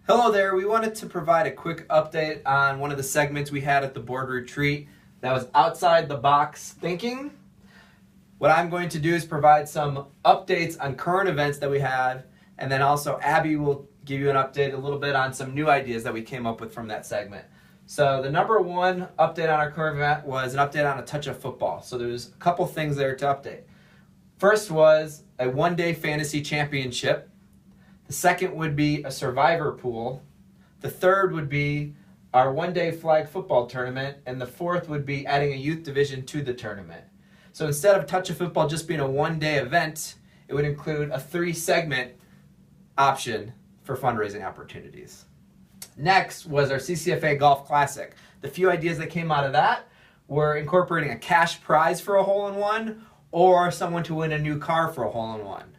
Hello there. We wanted to provide a quick update on one of the segments we had at the board retreat that was outside the box thinking. What I'm going to do is provide some updates on current events that we had, and then also Abby will give you an update a little bit on some new ideas that we came up with from that segment. So the number one update on our current event was an update on a touch of football. So there's a couple things there to update. First was a one-day fantasy championship. The second would be a survivor pool. The third would be our one-day flag football tournament. And the fourth would be adding a youth division to the tournament. So instead of touch of football just being a one-day event, it would include a 3-segment option for fundraising opportunities. Next was our CCFA Golf Classic. The few ideas that came out of that were incorporating a cash prize for a hole-in-one or someone to win a new car for a hole-in-one.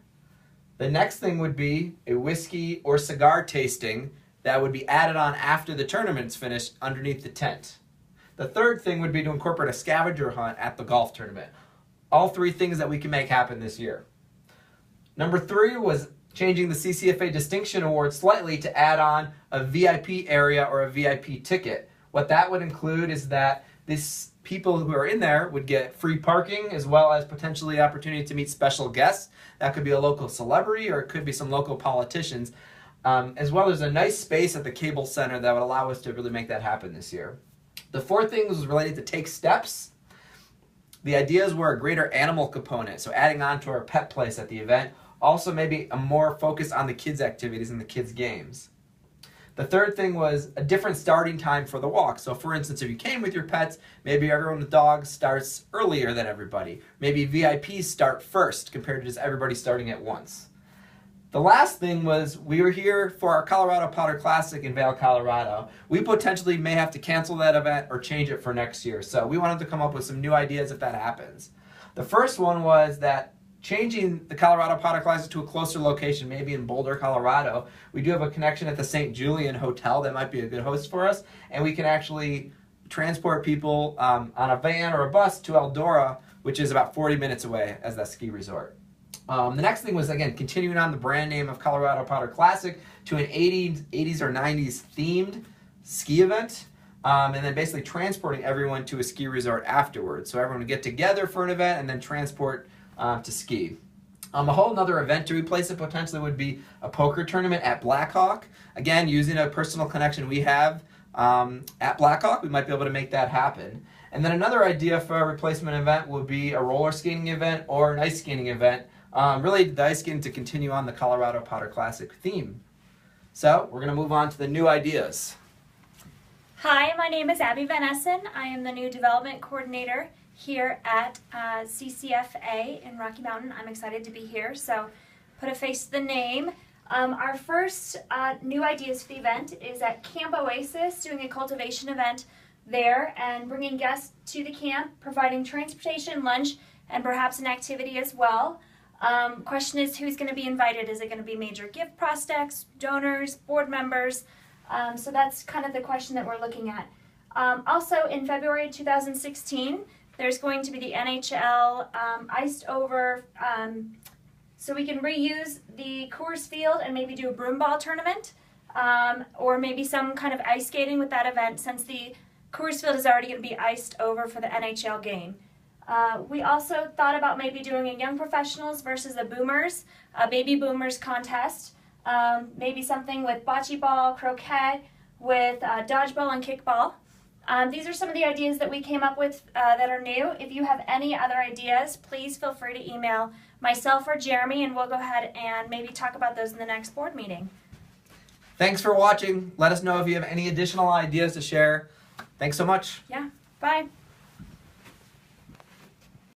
The next thing would be a whiskey or cigar tasting that would be added on after the tournament's finished underneath the tent. The third thing would be to incorporate a scavenger hunt at the golf tournament. All 3 things that we can make happen this year. Number 3 was changing the CCFA Distinction Award slightly to add on a VIP area or a VIP ticket. What that would include is that these people who are in there would get free parking as well as potentially the opportunity to meet special guests. That could be a local celebrity or it could be some local politicians. As well as a nice space at the cable center that would allow us to really make that happen this year. The 4th thing was related to Take Steps. The ideas were a greater animal component, so adding on to our pet place at the event. Also maybe a more focus on the kids' activities and the kids' games. The 3rd thing was a different starting time for the walk. So for instance, if you came with your pets, maybe everyone with dogs starts earlier than everybody. Maybe VIPs start first compared to just everybody starting at once. The last thing was we were here for our Colorado Powder Classic in Vail, Colorado. We potentially may have to cancel that event or change it for next year. So we wanted to come up with some new ideas if that happens. The first one was that changing the Colorado Powder Classic to a closer location, maybe in Boulder, Colorado. We do have a connection at the St. Julian Hotel that might be a good host for us, and we can actually transport people on a van or a bus to Eldora, which is about 40 minutes away as that ski resort. The next thing was, again, continuing on the brand name of Colorado Powder Classic to an 80s or 90s themed ski event, and then basically transporting everyone to a ski resort afterwards. So everyone would get together for an event and then transport to ski. A whole nother event to replace it potentially would be a poker tournament at Blackhawk. Again, using a personal connection we have at Blackhawk, we might be able to make that happen. And then another idea for a replacement event would be a roller skating event or an ice skating event. Really the ice skating to continue on the Colorado Powder Classic theme. So we're going to move on to the new ideas. Hi, my name is Abby Van Essen. I am the new development coordinator here at CCFA in Rocky Mountain. I'm excited to be here, so put a face to the name. Our first new ideas for the event is at Camp Oasis, doing a cultivation event there and bringing guests to the camp, providing transportation, lunch, and perhaps an activity as well. Question is, who's going to be invited? Is it going to be major gift prospects, donors, board members? So that's kind of the question that we're looking at. Also in February 2016, there's going to be the NHL iced over, so we can reuse the Coors Field and maybe do a broomball tournament, or maybe some kind of ice skating with that event since the Coors Field is already going to be iced over for the NHL game. We also thought about maybe doing a young professionals versus the boomers, a baby boomers contest, maybe something with bocce ball, croquet, with dodgeball and kickball. These are some of the ideas that we came up with that are new. If you have any other ideas, please feel free to email myself or Jeremy, and we'll go ahead and maybe talk about those in the next board meeting. Thanks for watching. Let us know if you have any additional ideas to share. Thanks so much. Yeah, bye.